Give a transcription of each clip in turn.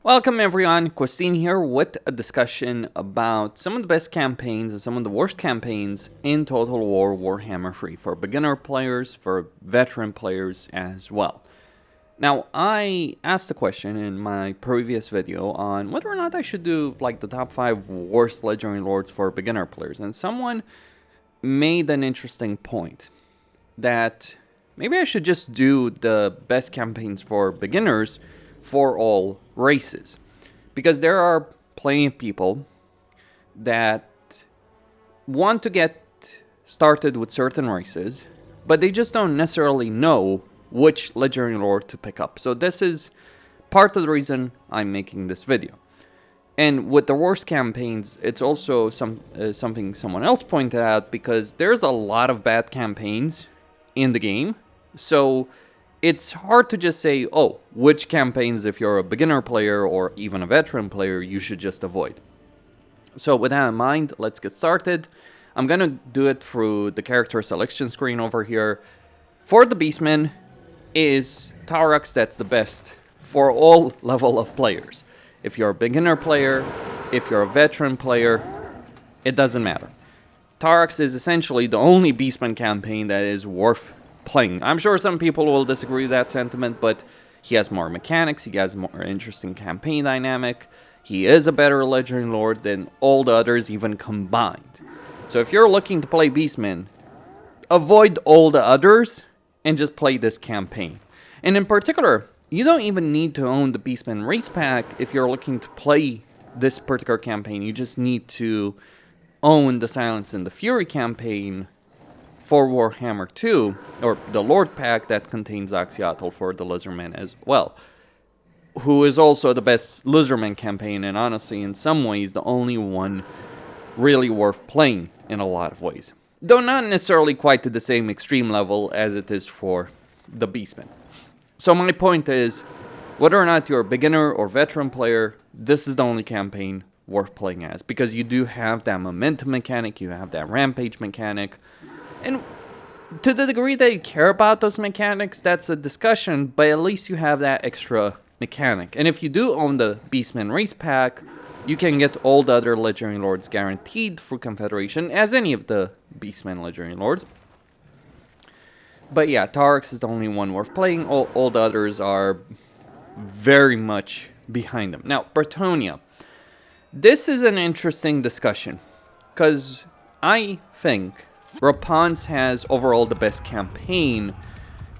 Welcome everyone, Christine here with a discussion about some of the best campaigns and some of the worst campaigns in Total War Warhammer 3 for beginner players, for veteran players as well. Now, I asked a question in my previous video on whether or not I should do like the top 5 worst Legendary Lords for beginner players, and someone made an interesting point that maybe I should just do the best campaigns for beginners for all races, because there are plenty of people that want to get started with certain races, but they just don't necessarily know which Legendary Lord to pick up. So this is part of the reason I'm making this video. And with the worst campaigns, it's also something someone else pointed out, because there's a lot of bad campaigns in the game. So it's hard to just say, oh, which campaigns, if you're a beginner player or even a veteran player, you should just avoid. So with that in mind, let's get started. I'm going to do it through the character selection screen over here. For the Beastmen is Tarax. That's the best for all level of players. If you're a beginner player, if you're a veteran player, it doesn't matter. Tarax is essentially the only Beastman campaign that is worth playing. I'm sure some people will disagree with that sentiment, but he has more mechanics, he has more interesting campaign dynamic, he is a better Legendary Lord than all the others even combined. So if you're looking to play Beastmen, avoid all the others and just play this campaign. And in particular, you don't even need to own the Beastmen race pack if you're looking to play this particular campaign. You just need to own the Silence and the Fury campaign for Warhammer 2, or the Lord pack that contains Axolotl for the Lizardmen as well, who is also the best Lizardman campaign, and honestly, in some ways, the only one really worth playing in a lot of ways. Though not necessarily quite to the same extreme level as it is for the Beastmen. So my point is, whether or not you're a beginner or veteran player, this is the only campaign worth playing as, because you do have that momentum mechanic, you have that rampage mechanic. And to the degree that you care about those mechanics, that's a discussion, but at least you have that extra mechanic. And if you do own the Beastman race pack, you can get all the other Legendary Lords guaranteed through Confederation, as any of the Beastman Legendary Lords. But yeah, Tarax is the only one worth playing. All the others are very much behind them. Now, Bretonnia. This is an interesting discussion, because I think Rapans has overall the best campaign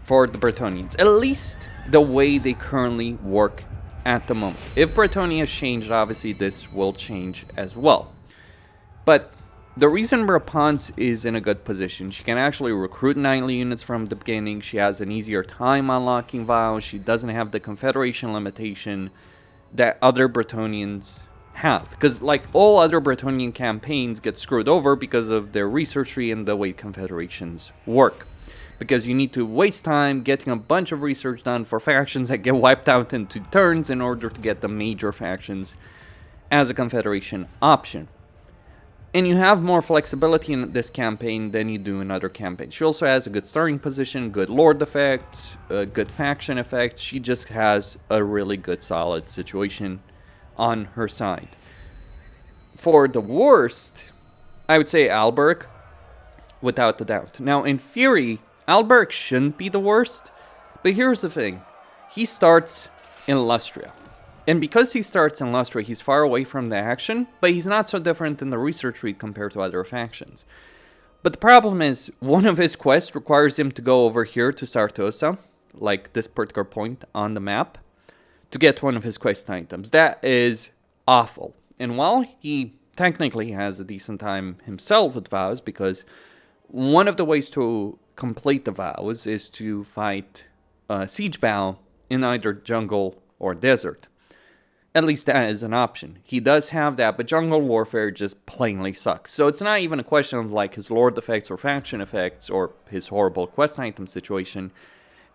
for the Bretonnians, at least the way they currently work at the moment. If Bretonnia has changed, obviously this will change as well. But the reason Rapans is in a good position, she can actually recruit knightly units from the beginning, she has an easier time unlocking vows, she doesn't have the Confederation limitation that other Bretonnians have, because like all other Bretonnian campaigns get screwed over because of their research tree and the way confederations work, because you need to waste time getting a bunch of research done for factions that get wiped out in 2 turns in order to get the major factions as a confederation option. And you have more flexibility in this campaign than you do in other campaigns. She also has a good starting position, good lord effects, good faction effects. She just has a really good solid situation on her side. For the worst, I would say Alberic, without a doubt. Now, in theory, Alberic shouldn't be the worst, but here's the thing. He starts in Lustria. And because he starts in Lustria, he's far away from the action, but he's not so different in the research tree compared to other factions. But the problem is, one of his quests requires him to go over here to Sartosa, like this particular point on the map, to get one of his quest items. That is awful. And while he technically has a decent time himself with vows, because one of the ways to complete the vows is to fight Siege Bow in either jungle or desert. At least that is an option. He does have that, but jungle warfare just plainly sucks. So it's not even a question of like his lord effects or faction effects or his horrible quest item situation.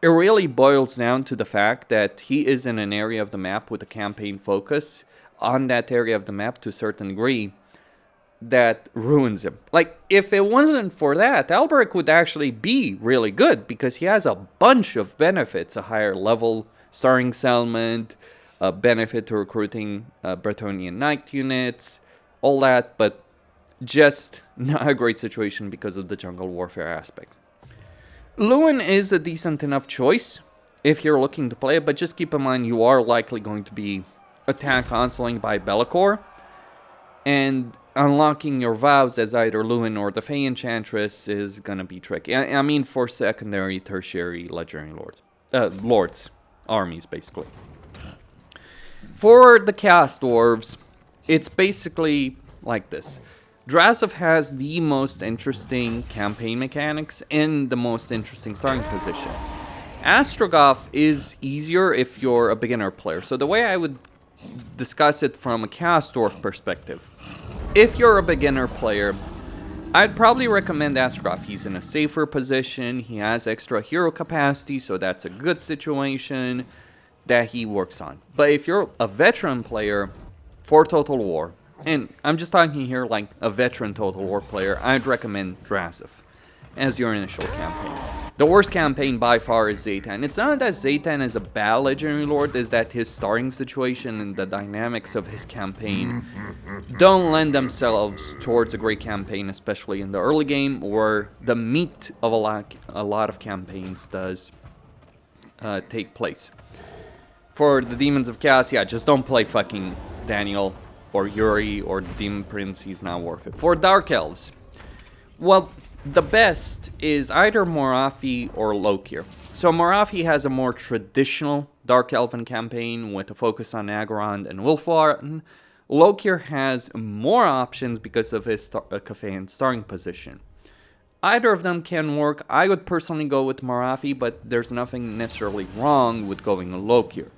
It really boils down to the fact that he is in an area of the map with a campaign focus on that area of the map to a certain degree that ruins him. Like, if it wasn't for that, Alberic would actually be really good because he has a bunch of benefits, a higher level starring settlement, benefit to recruiting Bretonnian knight units, all that, but just not a great situation because of the jungle warfare aspect. Lewin is a decent enough choice if you're looking to play it, but just keep in mind you are likely going to be attacked constantly by Be'lakor, and unlocking your vows as either Lewin or the Fey Enchantress is gonna be tricky. I mean for secondary, tertiary, legendary lords. Armies, basically. For the Chaos Dwarves, it's basically like this. Drazov has the most interesting campaign mechanics and the most interesting starting position. Astrogoth is easier if you're a beginner player. So the way I would discuss it from a Chaos Dwarf perspective, if you're a beginner player, I'd probably recommend Astrogoth. He's in a safer position, he has extra hero capacity, so that's a good situation that he works on. But if you're a veteran player for Total War, and I'm just talking here like a veteran Total War player, I'd recommend Drazov as your initial campaign. The worst campaign by far is Zaytan. It's not that Zaytan is a bad legendary lord, it's that his starting situation and the dynamics of his campaign don't lend themselves towards a great campaign, especially in the early game, where the meat of a lot of campaigns does take place. For the Demons of Chaos, yeah, just don't play fucking Daniel or Yuri or the Demon Prince, he's not worth it. For Dark Elves, well, the best is either Morathi or Lokir. So Morathi has a more traditional Dark Elven campaign with a focus on Agarond and Wolfwarden. Lokir has more options because of his Cathay starting position. Either of them can work. I would personally go with Morathi, but there's nothing necessarily wrong with going Lokir.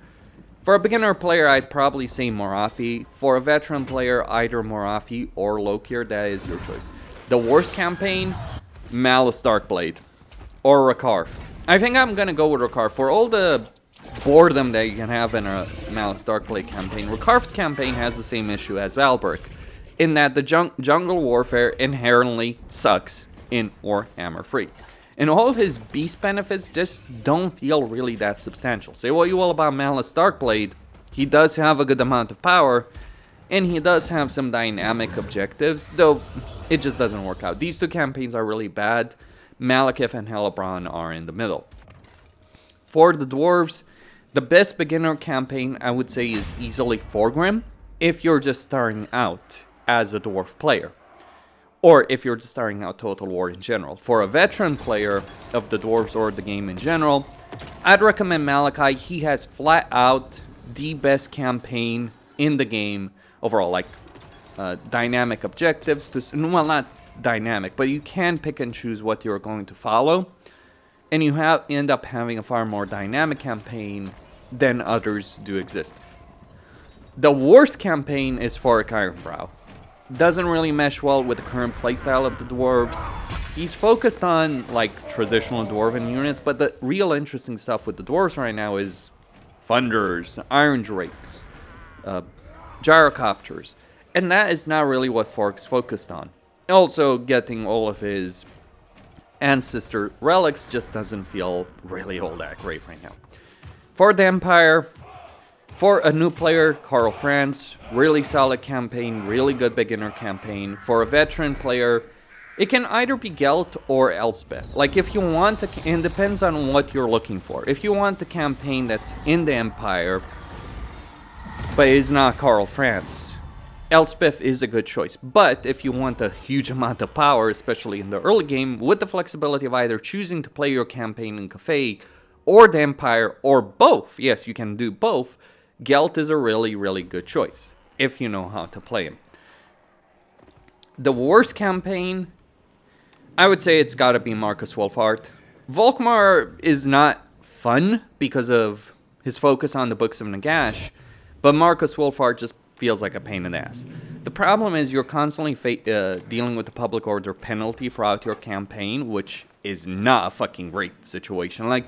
For a beginner player, I'd probably say Morathi. For a veteran player, either Morathi or Lokir, that is your choice. The worst campaign, Malice Darkblade or Rakarth. I think I'm gonna go with Rakarth. For all the boredom that you can have in a Malice Darkblade campaign, Rakarth's campaign has the same issue as Valbrick, in that the jungle warfare inherently sucks in Warhammer 3. And all of his beast benefits just don't feel really that substantial. Say what you will about Malice Darkblade, he does have a good amount of power, and he does have some dynamic objectives, though it just doesn't work out. These two campaigns are really bad. Malekith and Hellebrand are in the middle. For the Dwarves, the best beginner campaign I would say is easily Thorgrim, if you're just starting out as a Dwarf player. Or if you're just starting out Total War in general. For a veteran player of the Dwarves or the game in general, I'd recommend Malachi. He has flat out the best campaign in the game overall, like dynamic objectives to, well, not dynamic, but you can pick and choose what you're going to follow, and you end up having a far more dynamic campaign than others do exist. The worst campaign is for Ironbrow. Doesn't really mesh well with the current playstyle of the Dwarves. He's focused on like traditional Dwarven units, but the real interesting stuff with the Dwarves right now is Thunderers, Iron Drakes, Gyrocopters, and that is not really what Fork's focused on. Also, getting all of his ancestor relics just doesn't feel really all that great right now. For the Empire, for a new player, Karl Franz, really solid campaign, really good beginner campaign. For a veteran player, it can either be Gelt or Elspeth. Like if you want, it depends on what you're looking for. If you want the campaign that's in the Empire, but is not Karl Franz, Elspeth is a good choice. But if you want a huge amount of power, especially in the early game, with the flexibility of either choosing to play your campaign in Cathay or the Empire, or both, yes, you can do both, Gelt is a really, really good choice, if you know how to play him. The worst campaign, I would say it's gotta be Marcus Wolfhard. Volkmar is not fun because of his focus on the Books of Nagash, but Marcus Wolfhard just feels like a pain in the ass. The problem is you're constantly dealing with the public order penalty throughout your campaign, which is not a fucking great situation. Like,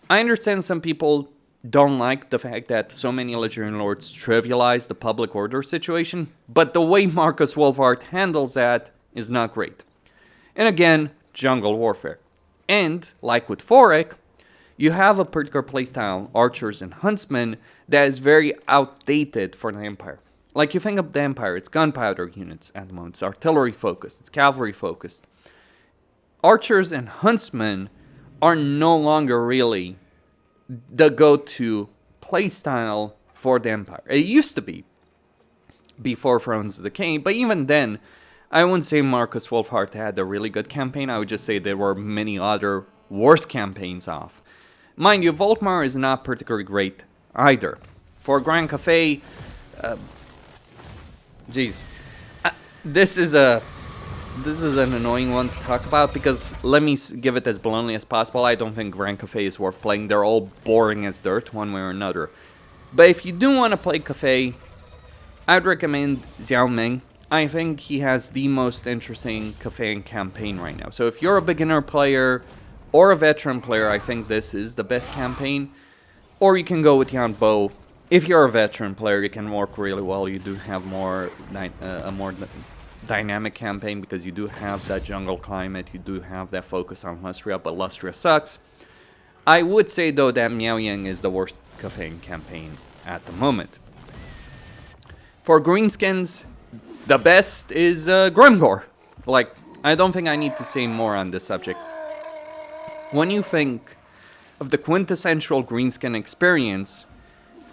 I understand some people don't like the fact that so many Legendary Lords trivialize the public order situation, but the way Marcus Wolfhard handles that is not great. And again, jungle warfare. And, like with Forek, you have a particular playstyle, archers and huntsmen, that is very outdated for the Empire. Like, you think of the Empire, it's gunpowder units at the moment, it's artillery focused, it's cavalry focused. Archers and huntsmen are no longer really the go-to playstyle for the Empire. It used to be before Thrones of the King, but even then, I wouldn't say Marcus Wolfhard had a really good campaign. I would just say there were many other worse campaigns off. Mind you, Volkmar is not particularly great either. For Grand Cathay, this is an annoying one to talk about, because let me give it as bluntly as possible. I don't think Grand Cathay is worth playing. They're all boring as dirt, one way or another. But if you do want to play Cathay, I'd recommend Xiao Ming. I think he has the most interesting Cathay campaign right now. So if you're a beginner player or a veteran player, I think this is the best campaign. Or you can go with Jan Bo. If you're a veteran player, it can work really well. You do have a more dynamic campaign, because you do have that jungle climate. You do have that focus on Lustria, but Lustria sucks. I would say, though, that Miao Yang is the worst Cathay campaign at the moment. For Greenskins, the best is Grimgor. Like, I don't think I need to say more on this subject. When you think of the quintessential Greenskin experience,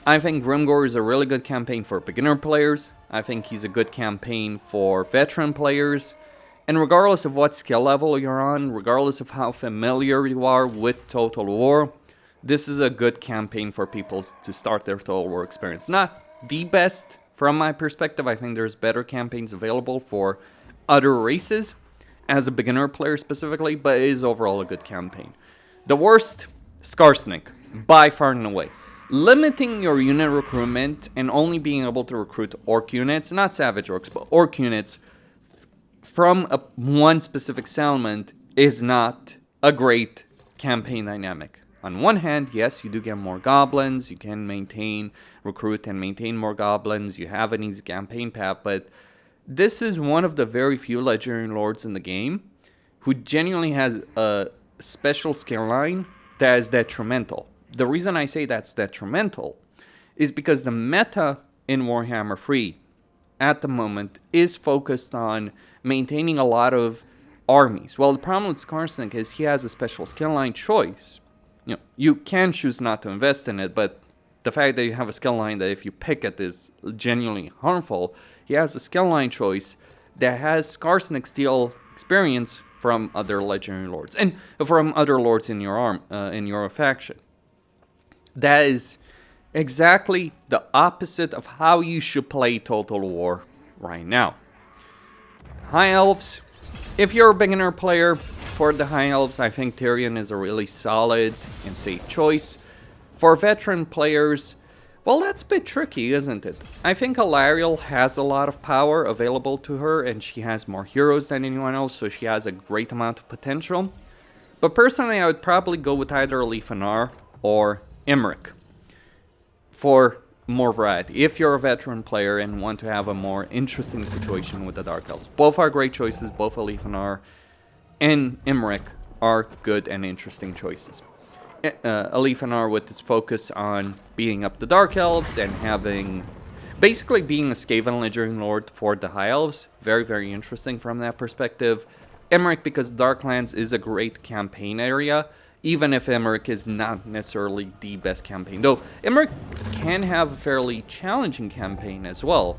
I think Grimgor is a really good campaign for beginner players. I think he's a good campaign for veteran players. And regardless of what skill level you're on, regardless of how familiar you are with Total War, this is a good campaign for people to start their Total War experience. Not the best from my perspective. I think there's better campaigns available for other races, as a beginner player specifically, but it is overall a good campaign. The worst, Skarsnik, by far and away. Limiting your unit recruitment and only being able to recruit orc units, not savage orcs, but orc units, from one specific settlement is not a great campaign dynamic. On one hand, yes, you do get more goblins, you can recruit and maintain more goblins, you have an easy campaign path, but this is one of the very few legendary lords in the game who genuinely has a special skill line that is detrimental. The reason I say that's detrimental is because the meta in Warhammer 3 at the moment is focused on maintaining a lot of armies. Well, the problem with Skarsnik is he has a special skill line choice. You know, you can choose not to invest in it, but the fact that you have a skill line that if you pick it is genuinely harmful, he has a skill line choice that has Skarsnik steal experience from other legendary lords and from other lords in your faction. That is exactly the opposite of how you should play Total War right now. High Elves, if you're a beginner player for the High Elves, I think Tyrion is a really solid and safe choice. For veteran players, well, that's a bit tricky, isn't it? I think Alariel has a lot of power available to her, and she has more heroes than anyone else, so she has a great amount of potential. But personally, I would probably go with either Lifanar or Imric for more variety, if you're a veteran player and want to have a more interesting situation with the Dark Elves. Both are great choices, both Lifanar and Imric are good and interesting choices. Lifanar with his focus on beating up the Dark Elves and basically being a Skaven legendary lord for the High Elves. Very, very interesting from that perspective. Imric, because Darklands is a great campaign area, even if Imric is not necessarily the best campaign. Though Imric can have a fairly challenging campaign as well,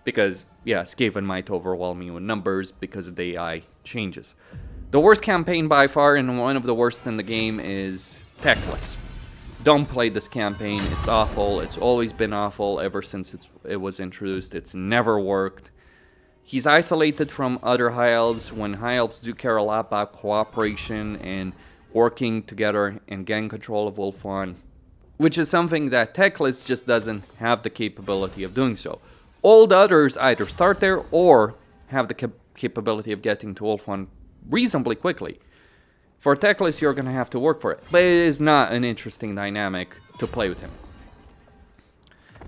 because, yeah, Skaven might overwhelm you in numbers because of the AI changes. The worst campaign by far, and one of the worst in the game, is Teclis. Don't play this campaign. It's awful. It's always been awful ever since it was introduced. It's never worked. He's isolated from other High Elves when High Elves do care a lot about cooperation and working together and getting control of Ulthuan, which is something that Teclis just doesn't have the capability of doing so. All the others either start there or have the capability of getting to Ulthuan reasonably quickly. For Teclis, you're going to have to work for it, but it is not an interesting dynamic to play with him.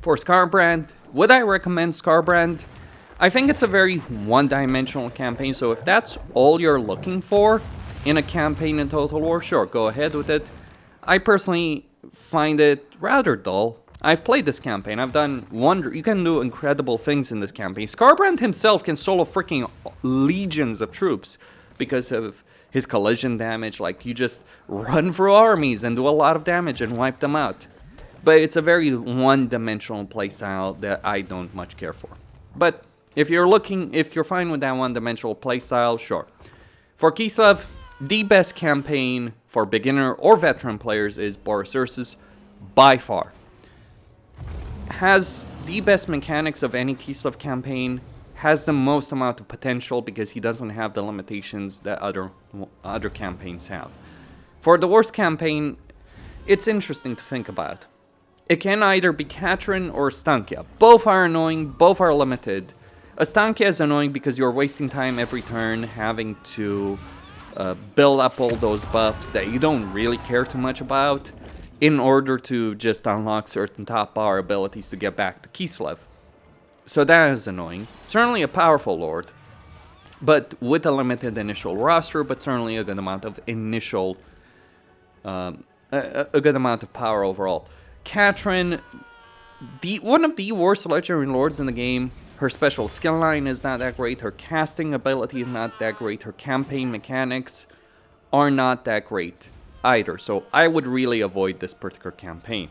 For Skarbrand, would I recommend Skarbrand? I think it's a very one-dimensional campaign, so if that's all you're looking for in a campaign in Total War, sure, go ahead with it. I personally find it rather dull. I've played this campaign. I've done you can do incredible things in this campaign. Skarbrand himself can solo freaking legions of troops because of his collision damage. Like, you just run through armies and do a lot of damage and wipe them out. But it's a very one-dimensional playstyle that I don't much care for. But if you're fine with that one-dimensional playstyle, sure. For Kislev, the best campaign for beginner or veteran players is Boris Ursus by far. Has the best mechanics of any Kislev campaign, has the most amount of potential because he doesn't have the limitations that other campaigns have. For the worst campaign, it's interesting to think about. It can either be Katrin or Stankia. Both are annoying, both are limited. Stankia is annoying because you're wasting time every turn having to build up all those buffs that you don't really care too much about in order to just unlock certain top bar abilities to get back to Kislev. So that is annoying. Certainly a powerful lord, but with a limited initial roster, but certainly a good amount of initial, a good amount of power overall. Katrin, one of the worst legendary lords in the game. Her special skill line is not that great, her casting ability is not that great, her campaign mechanics are not that great either, so I would really avoid this particular campaign.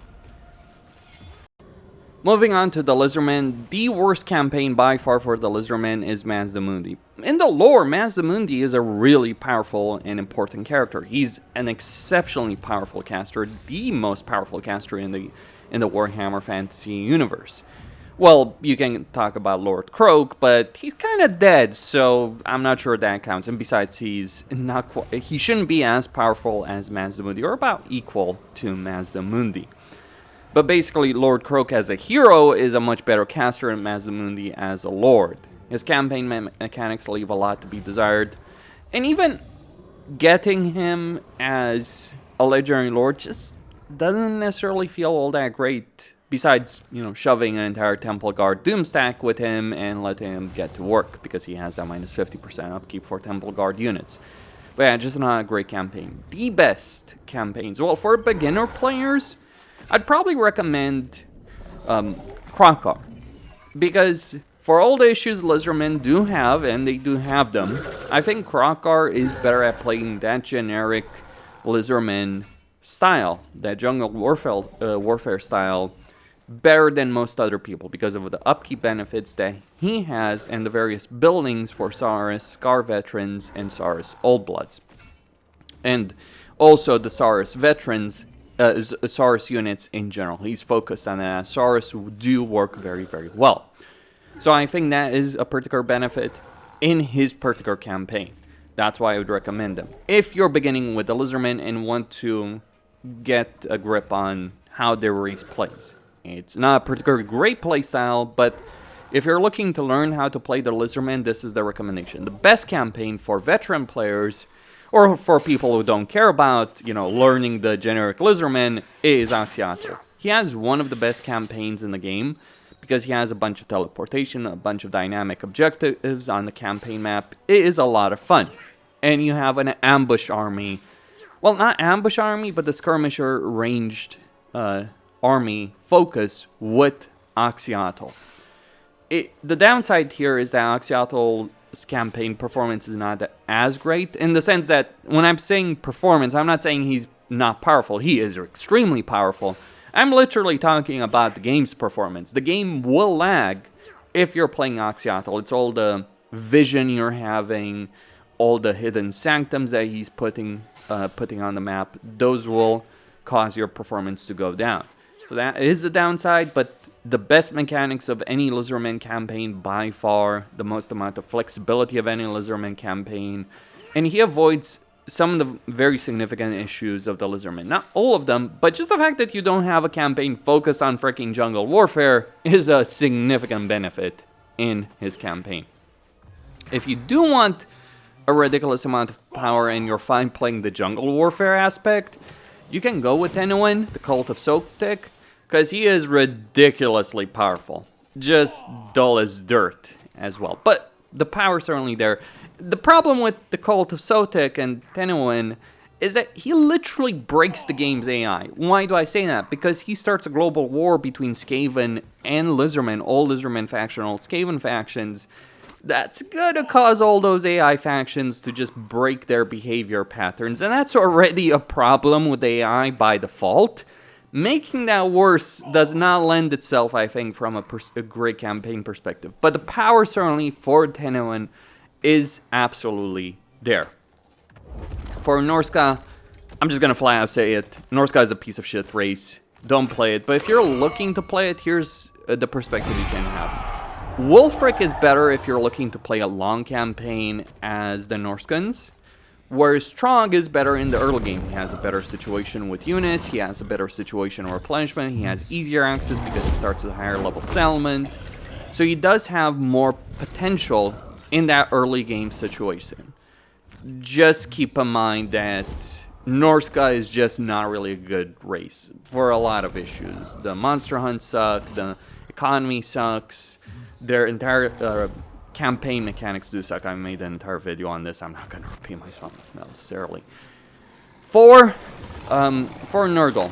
Moving on to the Lizardmen, the worst campaign by far for the Lizardmen is Mazdamundi. In the lore, Mazdamundi is a really powerful and important character. He's an exceptionally powerful caster, the most powerful caster in the Warhammer Fantasy universe. Well, you can talk about Lord Croak, but he's kind of dead, so I'm not sure that counts. And besides, he shouldn't be as powerful as Mazdamundi, or about equal to Mazdamundi. But basically, Lord Croak as a hero is a much better caster than Mazdamundi as a lord. His campaign mechanics leave a lot to be desired, and even getting him as a legendary lord just doesn't necessarily feel all that great. Besides, shoving an entire Temple Guard Doom stack with him and letting him get to work, because he has that minus 50% upkeep for Temple Guard units. But yeah, just not a great campaign. The best campaigns, well, for beginner players, I'd probably recommend Krokar. Because for all the issues Lizardmen do have, and they do have them, I think Krokar is better at playing that generic Lizardmen style, that jungle warfare style, better than most other people because of the upkeep benefits that he has and the various buildings for Saurus, Scar Veterans, and Saurus Old Bloods. And also the Saurus Veterans, Saurus units in general. He's focused on that. Saurus do work very, very well. So I think that is a particular benefit in his particular campaign. That's why I would recommend him. If you're beginning with the Lizardmen and want to get a grip on how their race plays. It's not a particularly great playstyle, but if you're looking to learn how to play the Lizardmen, this is the recommendation. The best campaign for veteran players, or for people who don't care about, learning the generic Lizardmen, is Axiatl. He has one of the best campaigns in the game, because he has a bunch of teleportation, a bunch of dynamic objectives on the campaign map. It is a lot of fun. And you have an ambush army. Well, not ambush army, but the skirmisher ranged army focus with Axiatl. The downside here is that Axiatl's campaign performance is not as great, in the sense that when I'm saying performance, I'm not saying he's not powerful. He is extremely powerful. I'm literally talking about the game's performance. The game will lag if you're playing Axiatl. It's all the vision you're having, all the hidden sanctums that he's putting on the map. Those will cause your performance to go down. So that is a downside, but the best mechanics of any Lizardman campaign by far, the most amount of flexibility of any Lizardman campaign, and he avoids some of the very significant issues of the Lizardmen. Not all of them, but just the fact that you don't have a campaign focused on freaking jungle warfare is a significant benefit in his campaign. If you do want a ridiculous amount of power and you're fine playing the jungle warfare aspect, you can go with Tenuin, the Cult of Sotek, because he is ridiculously powerful. Just dull as dirt as well. But the power's certainly there. The problem with the Cult of Sotek and Tenuin is that he literally breaks the game's AI. Why do I say that? Because he starts a global war between Skaven and Lizardmen, all Lizardmen faction, all Skaven factions. That's gonna cause all those AI factions to just break their behavior patterns, and that's already a problem with AI by default. Making that worse does not lend itself, I think, from a great campaign perspective. But the power, certainly, for Tenuan is absolutely there. For Norsca, I'm just gonna flat out say it. Norsca is a piece of shit race. Don't play it. But if you're looking to play it, here's the perspective you can have. Wulfric is better if you're looking to play a long campaign as the Norscans. Whereas Strong is better in the early game. He has a better situation with units, he has a better situation with replenishment, he has easier access because he starts with a higher level settlement. So he does have more potential in that early game situation. Just keep in mind that Norsca is just not really a good race for a lot of issues. The monster hunts suck, the economy sucks, their entire campaign mechanics do suck. I made an entire video on this. I'm not going to repeat myself necessarily. For Nurgle,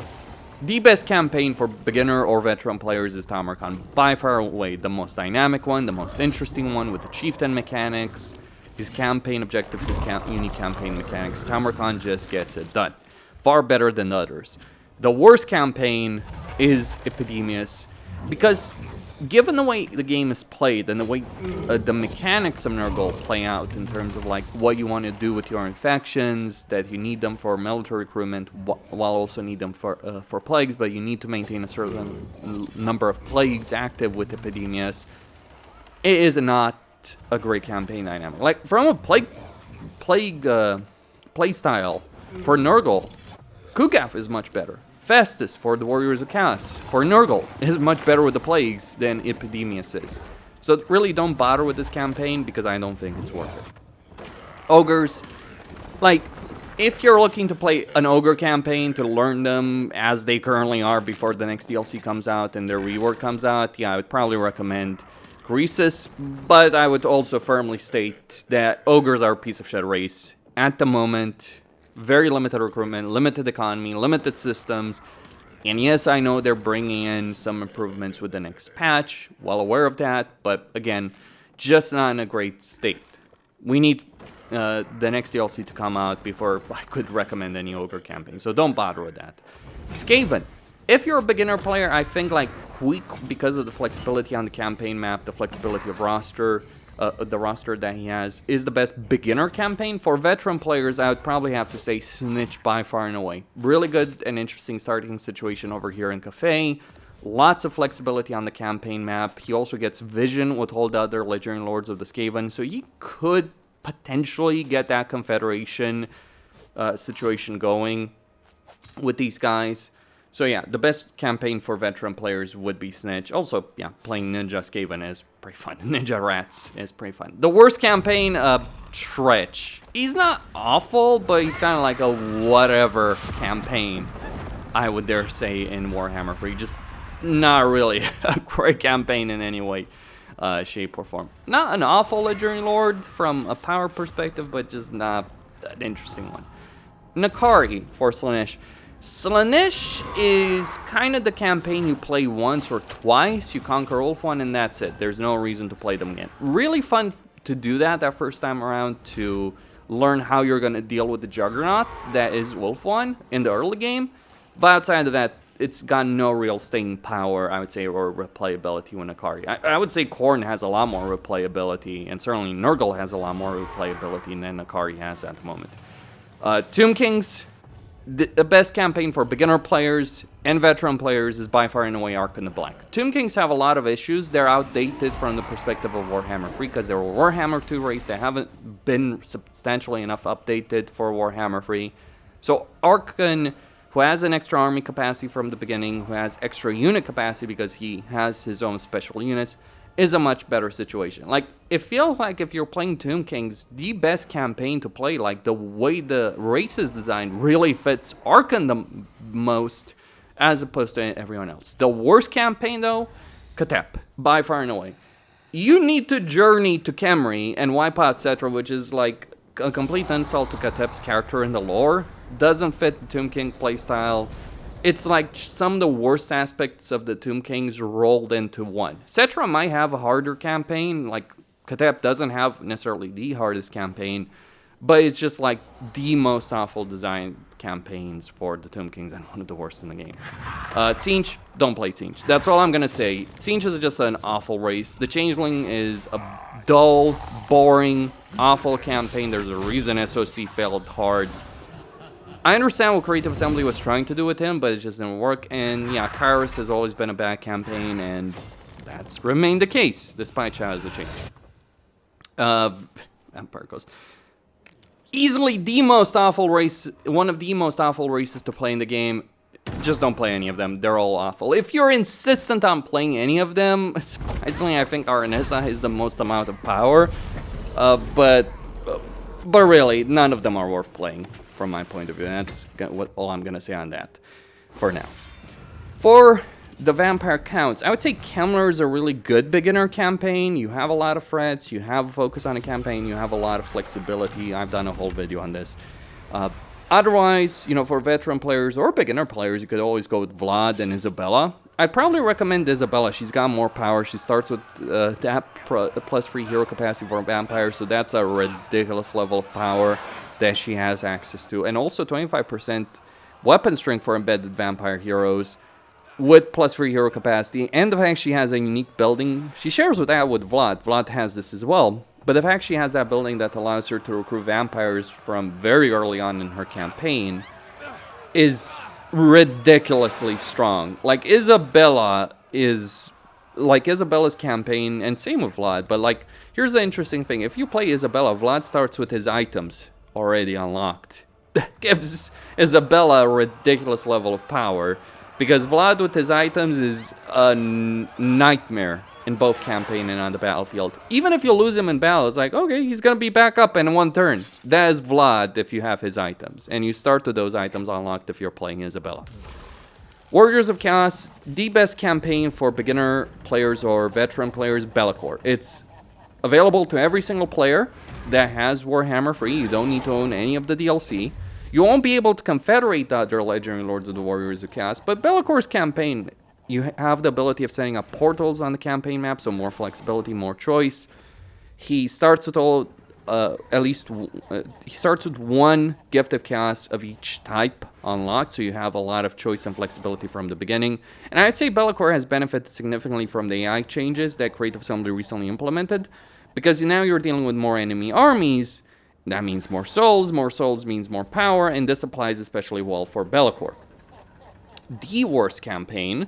the best campaign for beginner or veteran players is Tamarkan. By far away the most dynamic one, the most interesting one with the chieftain mechanics, his campaign objectives, his unique campaign mechanics. Tamarkan just gets it done. Far better than others. The worst campaign is Epidemius because given the way the game is played and the way the mechanics of Nurgle play out in terms of like what you want to do with your infections, that you need them for military recruitment while also need them for plagues, but you need to maintain a certain number of plagues active with Epidemius, it is not a great campaign dynamic. Like from a play style for Nurgle, Kugaf is much better. Festus for the Warriors of Chaos for Nurgle is much better with the plagues than Epidemius is. So really don't bother with this campaign because I don't think it's worth it. Ogres, like if you're looking to play an ogre campaign to learn them as they currently are before the next DLC comes out and their rework comes out, yeah, I would probably recommend Croesus, but I would also firmly state that ogres are a piece of shit race at the moment. Very limited recruitment, limited economy, limited systems. And yes, I know they're bringing in some improvements with the next patch. Well aware of that, but again, just not in a great state. We need the next DLC to come out before I could recommend any ogre campaign, so don't bother with that. Skaven. If you're a beginner player, I think like Queek, because of the flexibility on the campaign map, the flexibility of roster, the roster that he has, is the best beginner campaign. For veteran players, I would probably have to say Tzeentch by far and away. Really good and interesting starting situation over here in Cathay. Lots of flexibility on the campaign map. He also gets vision with all the other legendary lords of the Skaven, so he could potentially get that confederation situation going with these guys. So yeah, the best campaign for veteran players would be Tzeentch. Also, yeah, playing Ninja Skaven is pretty fun. Ninja Rats is pretty fun. The worst campaign, Tzeentch. He's not awful, but he's kind of like a whatever campaign, I would dare say, in Warhammer 3. Just not really a great campaign in any way, shape, or form. Not an awful Legendary Lord from a power perspective, but just not an interesting one. Nakari for Slaanesh. Slaanesh is kind of the campaign you play once or twice, you conquer Ulthuan, and that's it. There's no reason to play them again. Really fun to do that first time around, to learn how you're going to deal with the Juggernaut that is Ulthuan in the early game. But outside of that, it's got no real staying power, I would say, or replayability with Nakari. I would say Khorne has a lot more replayability, and certainly Nurgle has a lot more replayability than Nakari has at the moment. Tomb Kings. The best campaign for beginner players and veteran players is by far and away Ark in the Black. Tomb Kings have a lot of issues. They're outdated from the perspective of Warhammer 3 because they were Warhammer 2 race. They haven't been substantially enough updated for Warhammer 3. So Arkan, who has an extra army capacity from the beginning, who has extra unit capacity because he has his own special units, is a much better situation. Like, it feels like if you're playing Tomb Kings, the best campaign to play, like the way the race is designed really fits Arkan the most as opposed to everyone else. The worst campaign though, Cathay, by far and away. You need to journey to Khemri and wipe out Cetra, which is like a complete insult to Kathep's character in the lore. doesn't fit the Tomb King playstyle. It's like some of the worst aspects of the Tomb Kings rolled into one. Cetra might have a harder campaign, like Cathay doesn't have necessarily the hardest campaign, but it's just like the most awful design campaigns for the Tomb Kings and one of the worst in the game. Tzeentch, don't play Tzeentch. That's all I'm gonna say. Tzeentch is just an awful race. The Changeling is a dull, boring, awful campaign. There's a reason SOC failed hard. I understand what Creative Assembly was trying to do with him, but it just didn't work. And yeah, Kairos has always been a bad campaign, and that's remained the case, despite Shadows of Change. Empire goes. Easily the most awful race, one of the most awful races to play in the game. Just don't play any of them. They're all awful. If you're insistent on playing any of them, surprisingly, I think Aranessa is the most amount of power. But really, none of them are worth playing from my point of view. And that's all I'm going to say on that for now. For the vampire counts, I would say Kemmler is a really good beginner campaign. You have a lot of threats, you have a focus on a campaign, you have a lot of flexibility. I've done a whole video on this. Otherwise, you know, for veteran players or beginner players, you could always go with Vlad and Isabella. I'd probably recommend Isabella. She's got more power. She starts with that +3 hero capacity for a vampire, so that's a ridiculous level of power that she has access to. And also 25% weapon strength for embedded vampire heroes with +3 hero capacity. And the fact she has a unique building, she shares with that with Vlad. Vlad has this as well. But the fact she has that building that allows her to recruit vampires from very early on in her campaign is ridiculously strong. Like Isabella's campaign, and same with Vlad, but like, here's the interesting thing. If you play Isabella, Vlad starts with his items already unlocked. That gives Isabella a ridiculous level of power, because Vlad with his items is a nightmare in both campaign and on the battlefield. Even if you lose him in battle, it's like, okay, he's gonna be back up in one turn. That is Vlad if you have his items. And you start with those items unlocked if you're playing Isabella. Warriors of Chaos, the best campaign for beginner players or veteran players, Be'lakor. It's available to every single player that has Warhammer free. You don't need to own any of the DLC. You won't be able to confederate the other legendary lords of the Warriors of Chaos, but Be'lakor's campaign, you have the ability of setting up portals on the campaign map, so more flexibility, more choice. He starts with all, he starts with one gift of chaos of each type unlocked, so you have a lot of choice and flexibility from the beginning. And I'd say Be'lakor has benefited significantly from the AI changes that Creative Assembly recently implemented, because now you're dealing with more enemy armies. That means more souls means more power, and this applies especially well for Be'lakor. The worst campaign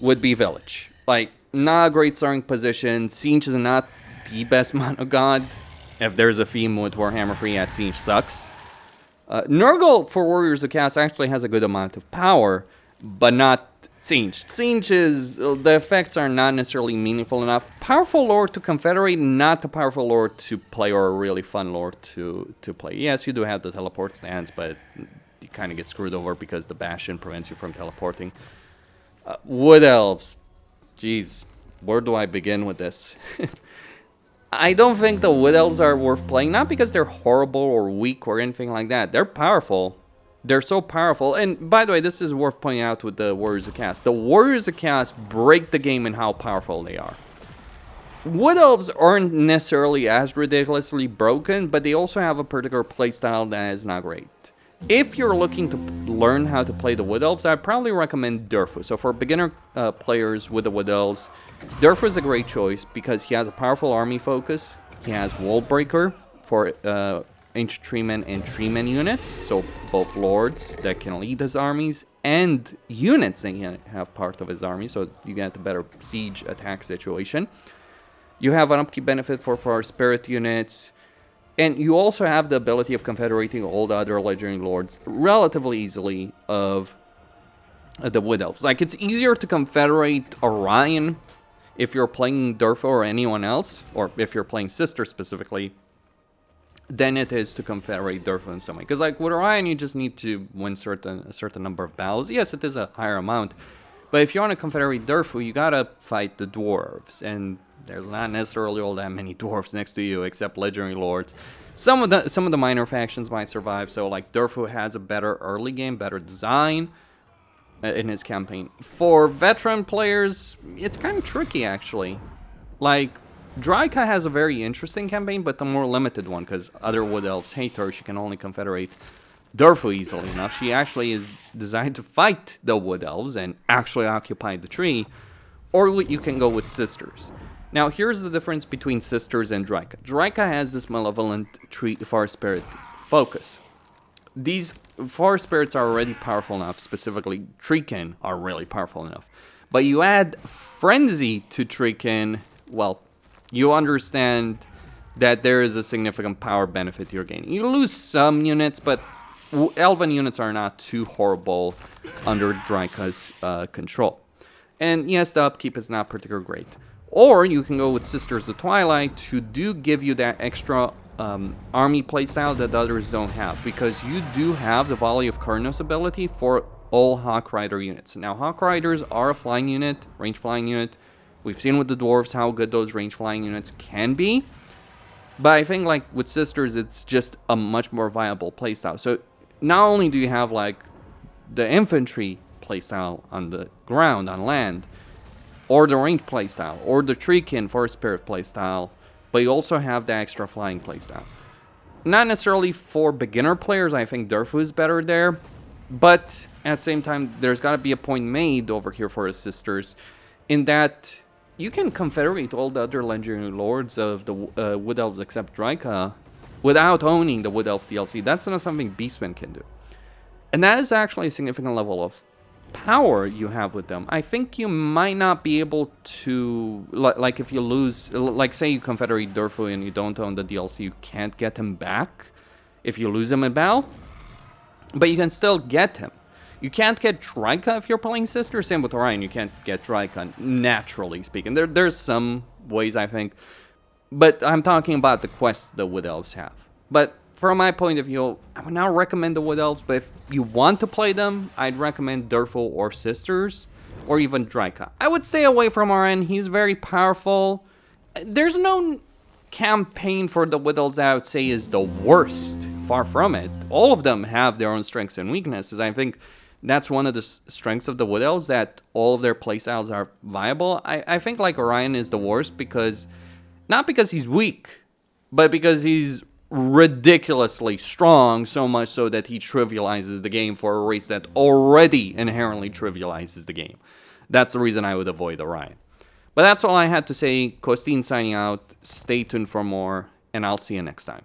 would be Village. Like, not a great starting position. Tzeentch is not the best mono god. If there's a theme with Warhammer 3, yeah, Tzeentch sucks. Nurgle for Warriors of Chaos actually has a good amount of power, but not Tzeentch. Tzeentch is, the effects are not necessarily meaningful enough. Powerful lore to confederate, not a powerful lore to play, or a really fun lore to play. Yes, you do have the teleport stance, but you kind of get screwed over because the Bastion prevents you from teleporting. Wood Elves. Jeez, where do I begin with this? I don't think the Wood Elves are worth playing, not because they're horrible or weak or anything like that. They're powerful. They're so powerful. And by the way, this is worth pointing out with the Warriors of Chaos. The Warriors of Chaos break the game in how powerful they are. Wood Elves aren't necessarily as ridiculously broken, but they also have a particular playstyle that is not great. If you're looking to learn how to play the Wood Elves, I'd probably recommend Durfu. So for beginner players with the Wood Elves, Durfu is a great choice because he has a powerful army focus. He has Wall Breaker for Ancient Treemen and Treemen units, so both lords that can lead his armies, and units that can have part of his army, so you get a better siege attack situation. You have an upkeep benefit for spirit units. And you also have the ability of confederating all the other legendary lords relatively easily of the Wood Elves. Like, it's easier to confederate Orion if you're playing Durfu or anyone else, or if you're playing Sister specifically, than it is to confederate Durfu in some way. Because, like, with Orion, you just need to win a certain number of battles. Yes, it is a higher amount, But if you're on a Confederate Durfu, you gotta fight the Dwarves, and there's not necessarily all that many Dwarves next to you, except Legendary Lords. Some of the minor factions might survive, so like Durfu has a better early game, better design in his campaign. For veteran players, it's kind of tricky actually. Like, Draika has a very interesting campaign, but a more limited one, because other Wood Elves hate her. She can only Confederate Durfu easily enough. She actually is designed to fight the Wood Elves and actually occupy the tree, or you can go with Sisters. Now, here's the difference between Sisters and Draika. Draika has this malevolent tree forest spirit focus. These forest spirits are already powerful enough, specifically Treekin are really powerful enough. But you add Frenzy to Treekin, well, you understand that there is a significant power benefit you're gaining. You lose some units, but Elven units are not too horrible under Draika's control. And yes, the upkeep is not particularly great. Or you can go with Sisters of Twilight, who do give you that extra army playstyle that the others don't have, because you do have the Volley of Kurnos ability for all Hawk Rider units. Now, Hawk Riders are a flying unit, range flying unit. We've seen with the Dwarves how good those range flying units can be. But I think like with Sisters, it's just a much more viable playstyle. So not only do you have like the infantry playstyle on the ground, on land, or the range playstyle, or the Treekin Forest Spirit playstyle, but you also have the extra flying playstyle. Not necessarily for beginner players, I think Durfu is better there, but at the same time, there's got to be a point made over here for the Sisters, in that you can confederate all the other legendary lords of the Wood Elves except Draika without owning the Wood Elf DLC. That's not something Beastmen can do. And that is actually a significant level of power you have with them. I think you might not be able to, like if you lose, like say you confederate Durfu and you don't own the DLC, you can't get him back if you lose him in battle, but you can still get him. You can't get Draika if you're playing Sisters. Same with Orion, you can't get Draika, naturally speaking. There's some ways, I think, but I'm talking about the quests the Wood Elves have. But from my point of view, I would not recommend the Wood Elves, but if you want to play them, I'd recommend Durfu or Sisters, or even Draika. I would stay away from Orion. He's very powerful. There's no campaign for the Wood Elves that I would say is the worst. Far from it. All of them have their own strengths and weaknesses. I think that's one of the strengths of the Wood Elves, that all of their playstyles are viable. I think like Orion is the worst because, not because he's weak, but because he's ridiculously strong, so much so that he trivializes the game for a race that already inherently trivializes the game. That's the reason I would avoid Orion. But that's all I had to say. Costin signing out. Stay tuned for more, and I'll see you next time.